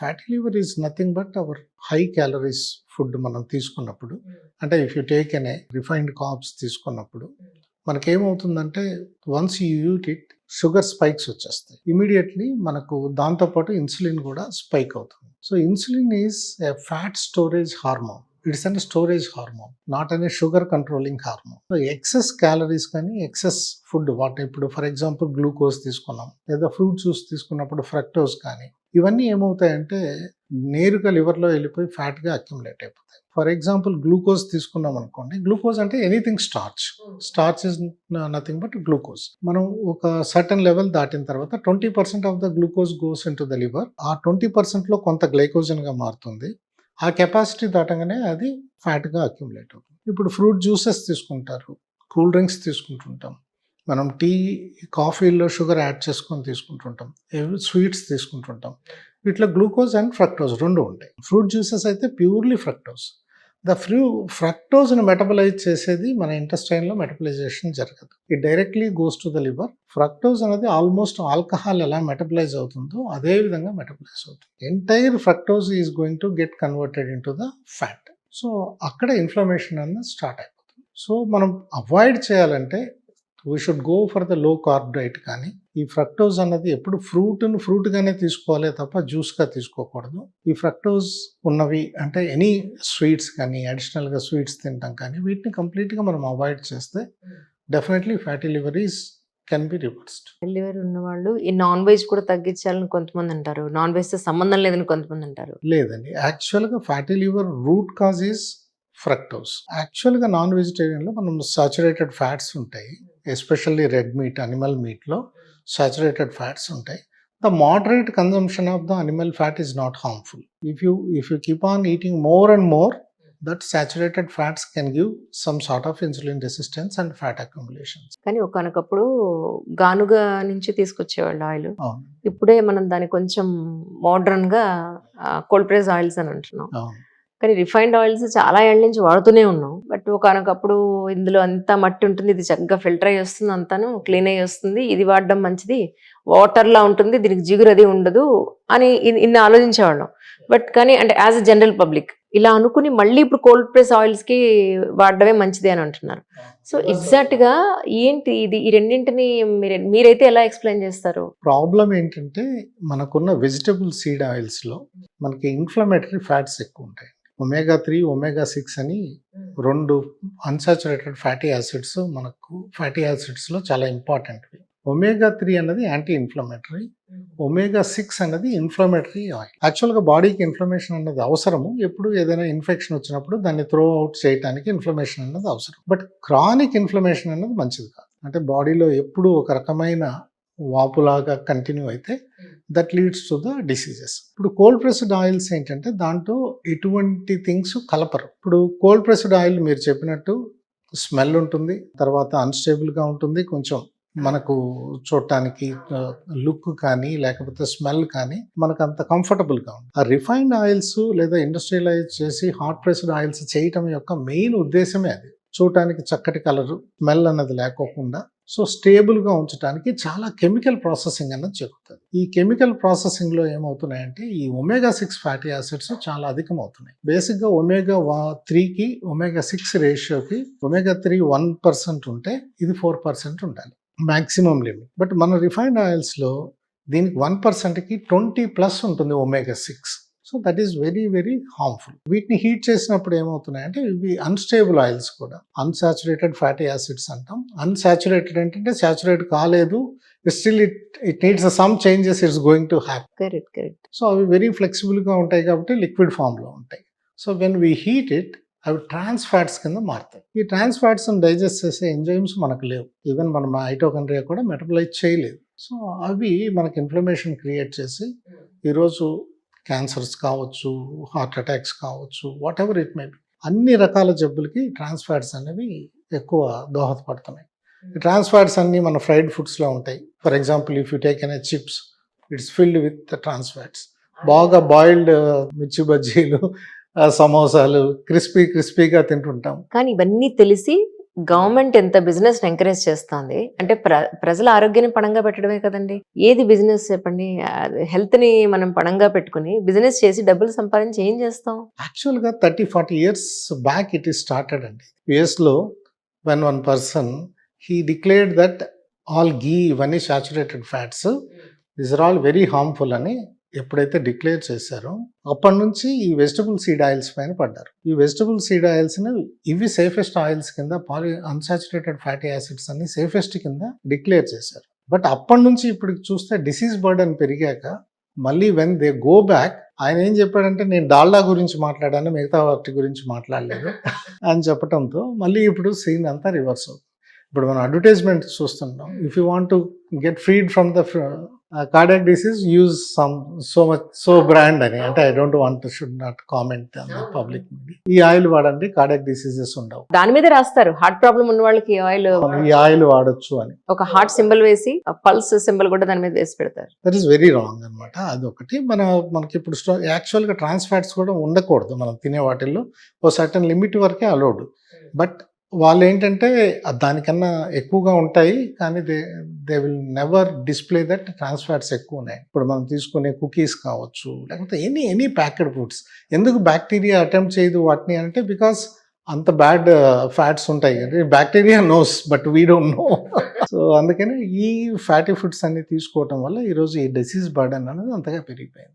Fatty liver is nothing but our high calories food మనం తీసుకున్నప్పుడు, అంటే if you take an refined carbs తీసుకున్నప్పుడు మనకేమవుతుందంటే once you eat it sugar spikes వచ్చేస్తాయి immediately. మనకు దాంతోపాటు ఇన్సులిన్ కూడా స్పైక్ అవుతుంది. So insulin is a fat storage hormone. It's an storage hormone, not అనే sugar controlling hormone. So excess calories కానీ excess food వాటి, ఇప్పుడు ఫర్ ఎగ్జాంపుల్ గ్లూకోజ్ తీసుకున్నాం లేదా ఫ్రూట్ జ్యూస్ తీసుకున్నప్పుడు ఫ్రక్టోజ్ కానీ, ఇవన్నీ ఏమవుతాయంటే నేరుగా లివర్లో వెళ్ళిపోయి ఫ్యాట్గా అక్యుములేట్ అయిపోతాయి. ఫర్ ఎగ్జాంపుల్ గ్లూకోజ్ తీసుకున్నాం అనుకోండి, గ్లూకోజ్ అంటే anything starch is nothing but glucose. మనం ఒక సర్టన్ లెవెల్ దాటిన తర్వాత 20% of the glucose goes in to the liver. ఆ 20%లో కొంత గ్లైకోజన్గా మారుతుంది. ఆ కెపాసిటీ దాటంగానే అది ఫ్యాట్గా అక్యుములేట్ అవుతుంది. ఇప్పుడు ఫ్రూట్ జ్యూసెస్ తీసుకుంటారు, కూల్ డ్రింక్స్ తీసుకుంటుంటాం, మనం టీ కాఫీలో షుగర్ యాడ్ చేసుకొని తీసుకుంటుంటాం, స్వీట్స్ తీసుకుంటుంటాం. వీటిలో గ్లూకోజ్ అండ్ ఫ్రక్టోజ్ రెండు ఉంటాయి. ఫ్రూట్ జ్యూసెస్ అయితే ప్యూర్లీ ఫ్రక్టోజ్. ఫ్రక్టోజ్ని మెటబలైజ్ చేసేది మన ఇంటెస్టైన్లో మెటబలైజేషన్ జరగదు. It directly goes to the liver. Fructose అనేది ఆల్మోస్ట్ ఆల్కహాల్ ఎలా మెటబలైజ్ అవుతుందో అదే విధంగా మెటబలైజ్ అవుతుంది. Entire fructose is going to get converted in to the fat. So అక్కడ ఇన్ఫ్లమేషన్ అనేది స్టార్ట్ అయిపోతుంది. సో మనం అవాయిడ్ చేయాలంటే we should go for the low carb diet. కానీ ఈ ఫ్రక్టోజ్ అన్నది ఎప్పుడు ఫ్రూట్గానే తీసుకోవాలి తప్ప జ్యూస్గా తీసుకోకూడదు. ఈ ఫ్రక్టోజ్ ఉన్నవి అంటే ఎనీ స్వీట్స్ కానీ అడిషనల్గా స్వీట్స్ తింటాం కానీ వీటిని కంప్లీట్గా మనం అవాయిడ్ చేస్తే definitely fatty liver can be reversed. Liver ఉన్న వాళ్ళు ఈ నాన్ వెజ్ కూడా తగ్గించాలని కొంతమంది అంటారు, నాన్ వెజ్ తో సంబంధం లేదని కొంతమంది అంటారు. లేదండి, యాక్చువల్గా fatty liver root cause is fructose. యాక్చువల్గా నాన్ వెజిటేరియన్లో మనం సాచురేటెడ్ ఫ్యాట్స్ ఉంటాయి, ఎస్పెషల్లీ రెడ్ మీట్, అనిమల్ మీట్లో సాచురేటెడ్ ఫ్యాట్స్ ఉంటాయి. The moderate consumption of the animal fat is not harmful. If you keep on eating more and more, that saturated fats can give some sort of insulin resistance and fat accumulations. కానీ ఒకనొకప్పుడు గానుగా నుంచి తీసుకొచ్చేవాళ్ళు oil. ఇప్పుడే మనం దాన్ని కొంచెం modern గా cold press oils అని అంటున్నాం. కానీ రిఫైన్డ్ ఆయిల్స్ చాలా ఏళ్ళ నుంచి వాడుతూనే ఉన్నాం. బట్ ఒకనొకప్పుడు ఇందులో అంతా మట్టి ఉంటుంది, ఇది చక్కగా ఫిల్టర్ అయ్యి వస్తుంది, అంతాను క్లీన్ అయ్యి వస్తుంది, ఇది వాడడం మంచిది, వాటర్లా ఉంటుంది, దీనికి జిగురు అది ఉండదు అని ఇన్ని ఆలోచించేవాళ్ళం. బట్ కానీ అంటే యాజ్ అ జనరల్ పబ్లిక్ ఇలా అనుకుని మళ్ళీ ఇప్పుడు కోల్డ్ ప్రెస్ ఆయిల్స్ కి వాడడమే మంచిది అని అంటున్నారు. సో ఎగ్జాక్ట్ గా ఏంటి ఇది, ఈ రెండింటిని మీరైతే ఎలా ఎక్స్ప్లెయిన్ చేస్తారు? ప్రాబ్లం ఏంటంటే మనకున్న వెజిటబుల్ సీడ్ ఆయిల్స్ లో మనకి ఇన్ఫ్లమేటరీ ఫ్యాట్స్ ఎక్కువ ఉంటాయి. omega-3, omega-6 అని రెండు అన్సాచురేటెడ్ ఫ్యాటీ యాసిడ్స్ మనకు ఫ్యాటీ యాసిడ్స్లో చాలా ఇంపార్టెంట్వి. omega-3 అన్నది యాంటీ ఇన్ఫ్లమేటరీ, omega-6 అన్నది ఇన్ఫ్లమేటరీ ఆయిల్. యాక్చువల్గా బాడీకి ఇన్ఫ్లమేషన్ అన్నది అవసరము. ఎప్పుడు ఏదైనా ఇన్ఫెక్షన్ వచ్చినప్పుడు దాన్ని త్రో అవుట్ చేయడానికి ఇన్ఫ్లమేషన్ అన్నది అవసరం. బట్ క్రానిక్ ఇన్ఫ్లమేషన్ అన్నది మంచిది కాదు. అంటే బాడీలో ఎప్పుడు ఒక రకమైన వాపులాగా కంటిన్యూ అయితే that leads to the diseases. ఇప్పుడు కోల్డ్ ప్రెస్డ్ ఆయిల్స్ ఏంటంటే దాంట్లో ఎటువంటి థింగ్స్ కలపరు. ఇప్పుడు కోల్డ్ ప్రెస్డ్ ఆయిల్ మీరు చెప్పినట్టు స్మెల్ ఉంటుంది, తర్వాత అన్స్టేబుల్గా ఉంటుంది, కొంచెం మనకు చూడటానికి లుక్ కానీ లేకపోతే స్మెల్ కానీ మనకు అంత కంఫర్టబుల్గా ఉంటుంది. ఆ రిఫైన్డ్ ఆయిల్స్ లేదా ఇండస్ట్రియలైజ్ చేసి హాట్ ప్రెస్డ్ ఆయిల్స్ చేయటం యొక్క మెయిన్ ఉద్దేశమే అది. చూడటానికి చక్కటి కలరు, స్మెల్ అన్నది లేకోకుండా సో స్టేబుల్గా ఉంచడానికి చాలా కెమికల్ ప్రాసెసింగ్ అన్నది జరుగుతుంది. ఈ కెమికల్ ప్రాసెసింగ్లో ఏమవుతున్నాయంటే ఈ omega-6 ఫ్యాటీ యాసిడ్స్ చాలా అధికమవుతున్నాయి. బేసిక్గా omega-3కి omega-6 రేషియోకి omega-3 1% ఉంటే ఇది 4% ఉండాలి మ్యాక్సిమం లిమిట్. బట్ మన రిఫైన్డ్ ఆయిల్స్లో దీనికి 1%కి 20+ ఉంటుంది omega-6. So that is very very harmful. వీటిని హీట్ చేసినప్పుడు ఏమవుతున్నాయంటే ఇవి అన్స్టేబుల్ ఆయిల్స్ కూడా, అన్సాచురేటెడ్ ఫ్యాటీ యాసిడ్స్ అంటాం. అన్సాచురేటెడ్ ఏంటంటే సాచురేట్ కాలేదు, still it needs some changes it's going to happy. Correct. So అవి వెరీ ఫ్లెక్సిబుల్గా ఉంటాయి కాబట్టి లిక్విడ్ ఫామ్లో ఉంటాయి. So when we heat it అవి ట్రాన్స్ ఫ్యాట్స్ కింద మారుతాయి. ఈ ట్రాన్స్ ఫ్యాట్స్ డైజెస్ట్ చేసే ఎంజైమ్స్ మనకు లేవు. ఈవెన్ మన మైటోకాండ్రియా కూడా మెటబలైజ్ చేయలేదు. సో అవి మనకి ఇన్ఫ్లమేషన్ క్రియేట్ చేసి ఈరోజు క్యాన్సర్స్ కావచ్చు, హార్ట్ అటాక్స్ కావచ్చు, what ever it may be, అన్ని రకాల జబ్బులకి ట్రాన్స్ ఫ్యాట్స్ అనేవి ఎక్కువ దోహదపడుతున్నాయి. ఈ ట్రాన్స్ ఫ్యాట్స్ అన్ని మన ఫ్రైడ్ ఫుడ్స్లో ఉంటాయి. For example if you take an chips, it's filled with trans fats. బాగా బాయిల్డ్ మిర్చి బజ్జీలు, సమోసాలు క్రిస్పీగా తింటుంటాం. కానీ ఇవన్నీ తెలిసి గవర్నమెంట్ ఎంత బిజినెస్ ఎంకరేజ్ చేస్తుంది అంటే ప్రజల ఆరోగ్యాన్ని పణంగా పెట్టడమే కదండి. ఏది బిజినెస్ చెప్పండి? హెల్త్ ని మనం పణంగా పెట్టుకుని బిజినెస్ చేసి డబ్బులు సంపాదించి ఏం చేస్తాం? యాక్చువల్గా 30-40 years back it is started అండి. యుఎస్లో when one person he declared that all ghee ఇవన్నీ saturated fats these are all very harmful అని ఎప్పుడైతే డిక్లేర్ చేశారో అప్పటి నుంచి ఈ వెజిటబుల్ సీడ్ ఆయిల్స్ పైన పడ్డారు. ఈ వెజిటబుల్ సీడ్ ఆయిల్స్ని ఇవి సేఫెస్ట్ ఆయిల్స్ కింద అన్సాచురేటెడ్ ఫ్యాటీ యాసిడ్స్ అన్ని సేఫెస్ట్ కింద డిక్లేర్ చేశారు. బట్ అప్పటి నుంచి ఇప్పుడు చూస్తే డిసీజ్ బర్డెన్ పెరిగాక మళ్ళీ వెన్ దే గో బ్యాక్ ఆయన ఏం చెప్పాడంటే నేను డాల్డా గురించి మాట్లాడాను మిగతా వాటి గురించి మాట్లాడలేదు అని చెప్పడంతో మళ్ళీ ఇప్పుడు సీన్ అంతా రివర్స్ అవుతుంది. ఇప్పుడు మనం అడ్వర్టైజ్మెంట్ చూస్తున్నాం. If you want to get ఫ్రీడ్ from the cardiac disease use some so brand అని, అంటే I don't want should not comment on the public media. ఈ ఆయిల్ వాడండి కార్డియాక్ డిసీజెస్ ఉండవు. దాని మీద రాస్తారు హార్ట్ ప్రాబ్లం ఉన్న వాళ్ళకి ఈ ఆయిల్ వాడొచ్చు అని. ఒక హార్ట్ సింబల్ వేసి పల్స్ సింబల్ కూడా దాని మీద వేసి పెడతారు. దట్ ఈస్ వెరీ రాంగ్ అనమాట. అదొకటి. మనకి ఇప్పుడు యాక్చువల్గా ట్రాన్స్ ఫ్యాట్స్ కూడా ఉండకూడదు మనం తినే వాటిల్లో. ఓ సర్టన్ లిమిట్ వరకే అలౌడ్. బట్ వాళ్ళు ఏంటంటే దానికన్నా ఎక్కువగా ఉంటాయి కానీ they will never display that trans fats ఎక్కువ ఉన్నాయి. ఇప్పుడు మనం తీసుకునే కుకీస్ కావచ్చు లేకపోతే ఎనీ ప్యాకెడ్ ఫుడ్స్ ఎందుకు బ్యాక్టీరియా అటెంప్ట్ చేయదు వాటిని అంటే బికాస్ అంత బ్యాడ్ ఫ్యాట్స్ ఉంటాయి. Bacteria knows but we don't know. So అందుకని ఈ ఫ్యాటీ ఫుడ్స్ అన్ని తీసుకోవటం వల్ల ఈరోజు ఈ డిసీజ్ బర్డెన్ అనేది అంతగా పెరిగిపోయింది.